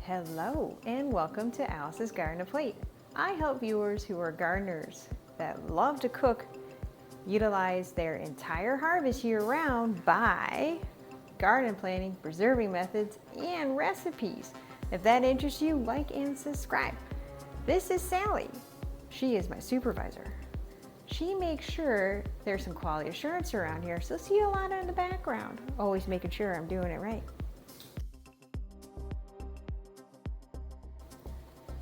Hello and welcome to Alice's Garden a Plate. I help viewers who are gardeners that love to cook utilize their entire harvest year-round by garden planning, preserving methods, and recipes. If that interests you, like and subscribe. This is Sally. She is my supervisor. She makes sure there's some quality assurance around here, so see a lot in the background, always making sure I'm doing it right.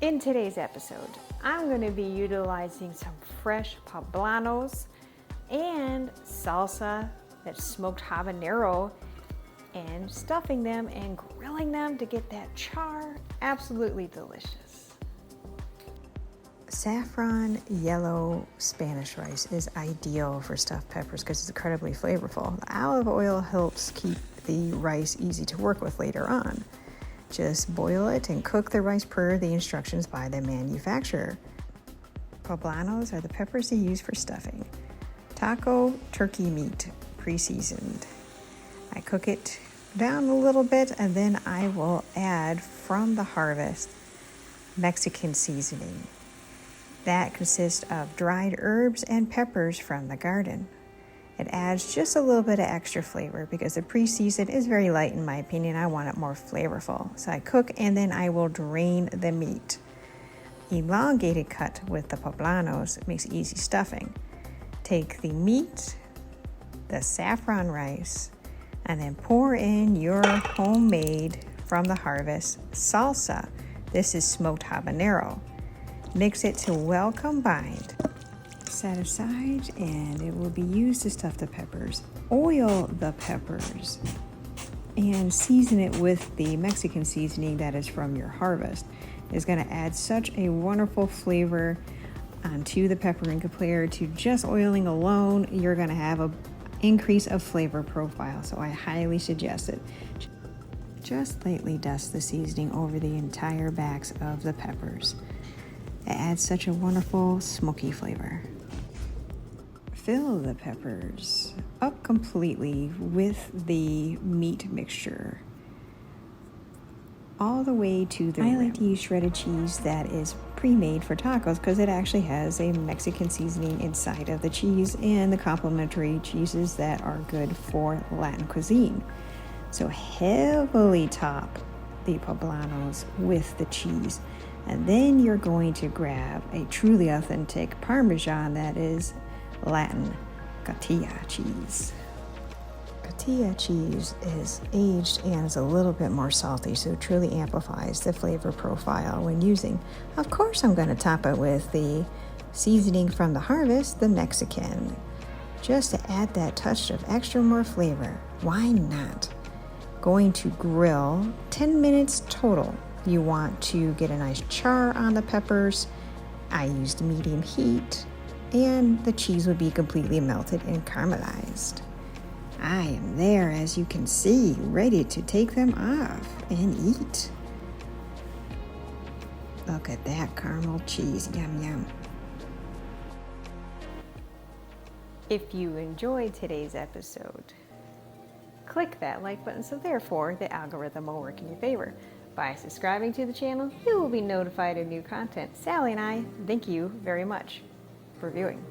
In today's episode, I'm going to be utilizing some fresh poblanos and salsa, that's smoked habanero, and stuffing them and grilling them to get that char. Absolutely delicious. Saffron yellow Spanish rice is ideal for stuffed peppers because it's incredibly flavorful. The olive oil helps keep the rice easy to work with later on. Just boil it and cook the rice per the instructions by the manufacturer. Poblanos are the peppers they use for stuffing. Taco turkey meat, pre-seasoned. I cook it down a little bit and then I will add from the harvest Mexican seasoning. That consists of dried herbs and peppers from the garden. It adds just a little bit of extra flavor because the pre-seasoned is very light in my opinion. I want it more flavorful. So I cook and then I will drain the meat. Elongated cut with the poblanos makes easy stuffing. Take the meat, the saffron rice, and then pour in your homemade from the harvest salsa. This is smoked habanero. Mix it to well combined. Set aside and it will be used to stuff the peppers. Oil the peppers and season it with the Mexican seasoning that is from your harvest. It's going to add such a wonderful flavor onto the pepper, and compared to just oiling alone, you're going to have an increase of flavor profile. So I highly suggest it. Just lightly dust the seasoning over the entire backs of the peppers. It adds such a wonderful smoky flavor. Fill the peppers up completely with the meat mixture all the way to the rim. I like to use shredded cheese that is pre-made for tacos because it actually has a Mexican seasoning inside of the cheese and the complementary cheeses that are good for Latin cuisine. So heavily top the poblanos with the cheese. And then you're going to grab a truly authentic Parmesan that is Latin Cotija cheese. Cotija cheese is aged and is a little bit more salty, so it truly amplifies the flavor profile when using. Of course, I'm going to top it with the seasoning from the harvest, the Mexican, just to add that touch of extra more flavor. Why not? Going to grill 10 minutes total. You want to get a nice char on the peppers. I used medium heat, and the cheese would be completely melted and caramelized. I am there, as you can see, ready to take them off and eat. Look at that caramel cheese, yum yum. If you enjoyed today's episode, click that like button so therefore the algorithm will work in your favor. By subscribing to the channel, you will be notified of new content. Sally and I thank you very much for viewing.